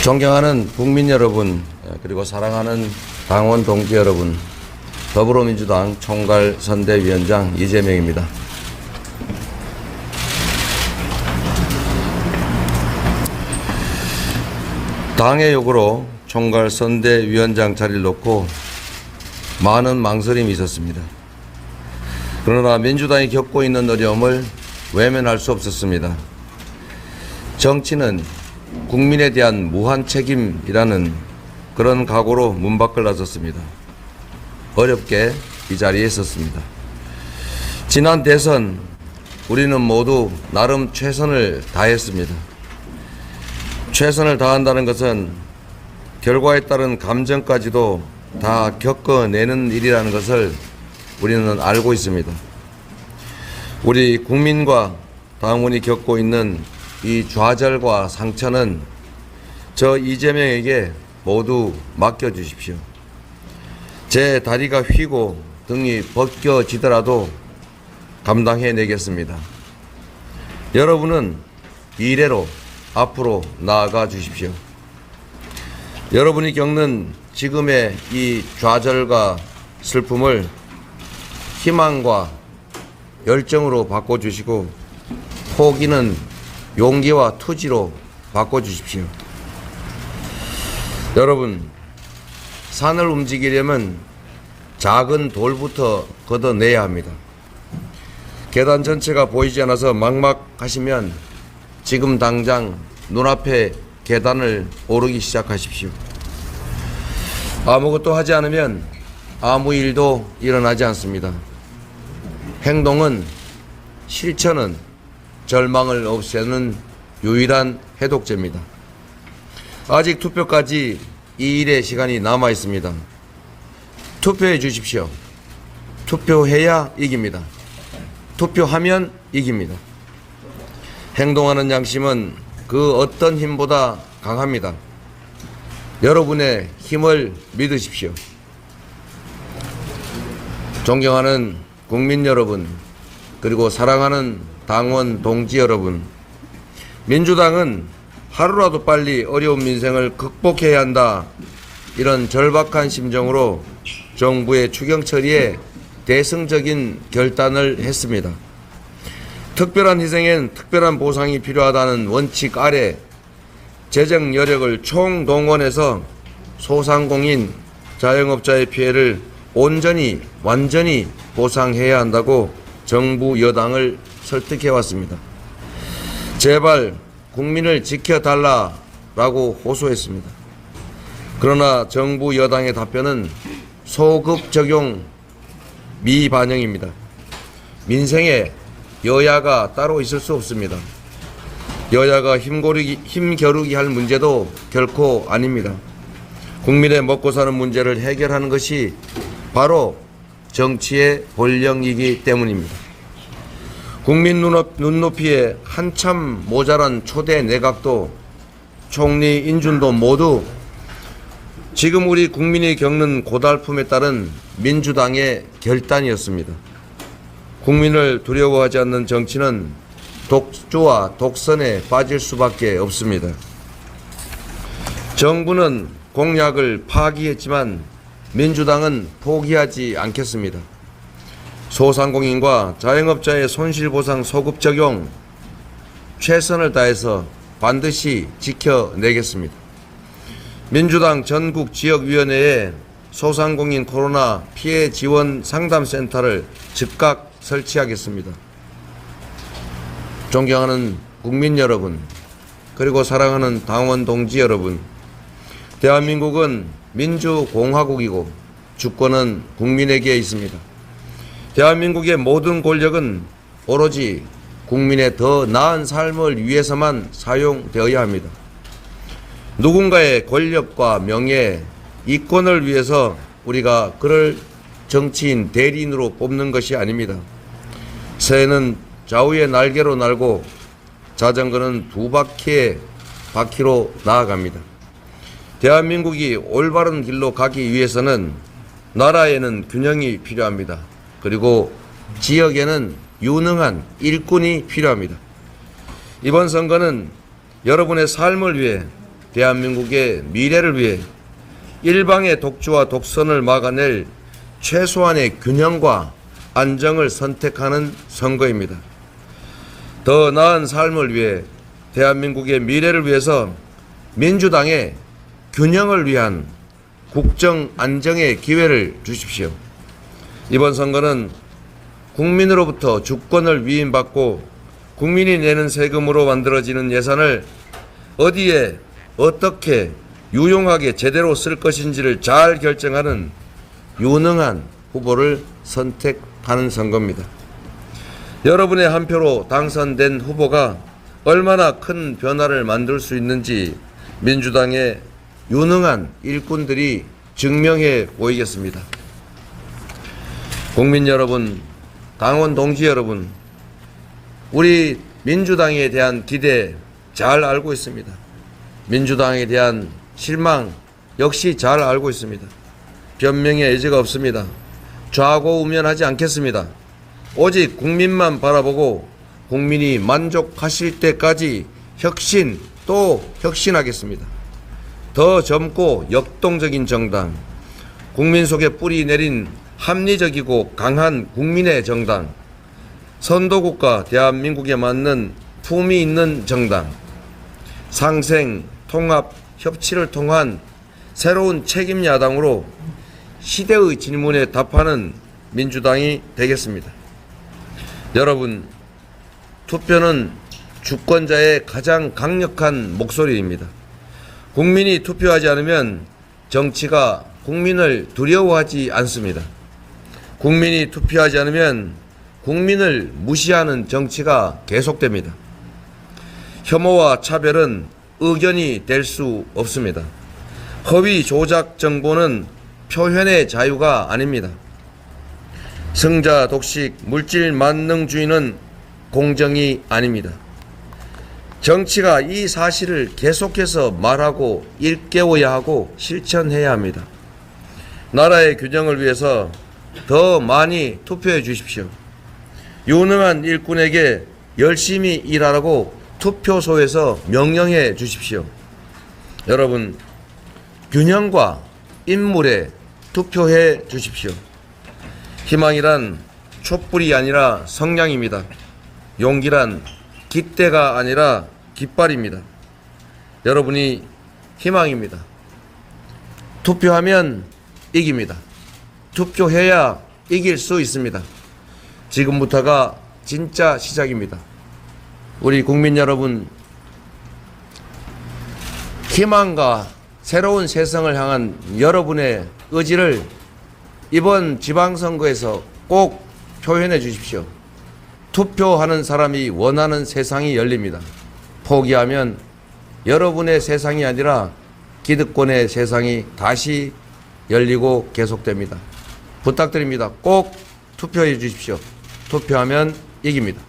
존경하는 국민 여러분, 그리고 사랑하는 당원 동지 여러분, 더불어민주당 총괄선대위원장 이재명입니다. 당의 요구로 총괄선대위원장 자리를 놓고 많은 망설임이 있었습니다. 그러나 민주당이 겪고 있는 어려움을 외면할 수 없었습니다. 정치는 국민에 대한 무한 책임이라는 그런 각오로 문 밖을 나섰습니다. 어렵게 이 자리에 있었습니다. 지난 대선 우리는 모두 나름 최선을 다했습니다. 최선을 다한다는 것은 결과에 따른 감정까지도 다 겪어내는 일이라는 것을 우리는 알고 있습니다. 우리 국민과 당원이 겪고 있는 이 좌절과 상처는 저 이재명에게 모두 맡겨주십시오. 제 다리가 휘고 등이 벗겨지더라도 감당해내겠습니다. 여러분은 미래로 앞으로 나아가 주십시오. 여러분이 겪는 지금의 이 좌절과 슬픔을 희망과 열정으로 바꿔주시고 포기는 용기와 투지로 바꿔주십시오. 여러분, 산을 움직이려면 작은 돌부터 걷어내야 합니다. 계단 전체가 보이지 않아서 막막하시면 지금 당장 눈앞에 계단을 오르기 시작하십시오. 아무것도 하지 않으면 아무 일도 일어나지 않습니다. 행동은, 실천은 절망을 없애는 유일한 해독제입니다. 아직 투표까지 2일의 시간이 남아 있습니다. 투표해 주십시오. 투표해야 이깁니다. 투표하면 이깁니다. 행동하는 양심은 그 어떤 힘보다 강합니다. 여러분의 힘을 믿으십시오. 존경하는 국민 여러분, 그리고 사랑하는 당원 동지 여러분, 민주당은 하루라도 빨리 어려운 민생을 극복해야 한다, 이런 절박한 심정으로 정부의 추경 처리에 대승적인 결단을 했습니다. 특별한 희생엔 특별한 보상이 필요하다는 원칙 아래 재정 여력을 총동원해서 소상공인, 자영업자의 피해를 온전히 완전히 보상해야 한다고 정부 여당을 설득해왔습니다. 제발 국민을 지켜달라라고 호소했습니다. 그러나 정부 여당의 답변은 소급 적용 미반영입니다. 민생에 여야가 따로 있을 수 없습니다. 여야가 힘겨루기 할 문제도 결코 아닙니다. 국민의 먹고 사는 문제를 해결하는 것이 바로 정치의 본령이기 때문입니다. 국민 눈높이에 한참 모자란 초대 내각도, 총리 인준도 모두 지금 우리 국민이 겪는 고달픔에 따른 민주당의 결단이었습니다. 국민을 두려워하지 않는 정치는 독주와 독선에 빠질 수밖에 없습니다. 정부는 공약을 파기했지만 민주당은 포기하지 않겠습니다. 소상공인과 자영업자의 손실보상 소급 적용 최선을 다해서 반드시 지켜내겠습니다. 민주당 전국 지역위원회에 소상공인 코로나 피해 지원 상담센터를 즉각 설치하겠습니다. 존경하는 국민 여러분, 그리고 사랑하는 당원 동지 여러분, 대한민국은 민주공화국이고 주권은 국민에게 있습니다. 대한민국의 모든 권력은 오로지 국민의 더 나은 삶을 위해서만 사용되어야 합니다. 누군가의 권력과 명예, 이권을 위해서 우리가 그를 정치인 대리인으로 뽑는 것이 아닙니다. 새는 좌우의 날개로 날고 자전거는 두 바퀴의 바퀴로 나아갑니다. 대한민국이 올바른 길로 가기 위해서는 나라에는 균형이 필요합니다. 그리고 지역에는 유능한 일꾼이 필요합니다. 이번 선거는 여러분의 삶을 위해 대한민국의 미래를 위해 일방의 독주와 독선을 막아낼 최소한의 균형과 안정을 선택하는 선거입니다. 더 나은 삶을 위해 대한민국의 미래를 위해서 민주당에 균형을 위한 국정 안정의 기회를 주십시오. 이번 선거는 국민으로부터 주권을 위임받고 국민이 내는 세금으로 만들어지는 예산을 어디에 어떻게 유용하게 제대로 쓸 것인지를 잘 결정하는 유능한 후보를 선택하는 선거입니다. 여러분의 한 표로 당선된 후보가 얼마나 큰 변화를 만들 수 있는지 민주당의 유능한 일꾼들이 증명해 보이겠습니다. 국민 여러분, 당원 동지 여러분, 우리 민주당에 대한 기대 잘 알고 있습니다. 민주당에 대한 실망 역시 잘 알고 있습니다. 변명의 여지가 없습니다. 좌고우면하지 않겠습니다. 오직 국민만 바라보고 국민이 만족하실 때까지 혁신 또 혁신하겠습니다. 더 젊고 역동적인 정당, 국민 속에 뿌리 내린 합리적이고 강한 국민의 정당, 선도국가 대한민국에 맞는 품위 있는 정당, 상생, 통합, 협치를 통한 새로운 책임 야당으로 시대의 질문에 답하는 민주당이 되겠습니다. 여러분, 투표는 주권자의 가장 강력한 목소리입니다. 국민이 투표하지 않으면 정치가 국민을 두려워하지 않습니다. 국민이 투표하지 않으면 국민을 무시하는 정치가 계속됩니다. 혐오와 차별은 의견이 될 수 없습니다. 허위 조작 정보는 표현의 자유가 아닙니다. 승자 독식 물질 만능주의는 공정이 아닙니다. 정치가 이 사실을 계속해서 말하고 일깨워야 하고 실천해야 합니다. 나라의 균형을 위해서 더 많이 투표해 주십시오. 유능한 일꾼에게 열심히 일하라고 투표소에서 명령해 주십시오. 여러분, 균형과 인물에 투표해 주십시오. 희망이란 촛불이 아니라 성냥입니다. 용기란 깃대가 아니라 깃발입니다. 여러분이 희망입니다. 투표하면 이깁니다. 투표해야 이길 수 있습니다. 지금부터가 진짜 시작입니다. 우리 국민 여러분, 희망과 새로운 세상을 향한 여러분의 의지를 이번 지방선거에서 꼭 표현해 주십시오. 투표하는 사람이 원하는 세상이 열립니다. 포기하면 여러분의 세상이 아니라 기득권의 세상이 다시 열리고 계속됩니다. 부탁드립니다. 꼭 투표해 주십시오. 투표하면 이깁니다.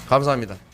감사합니다.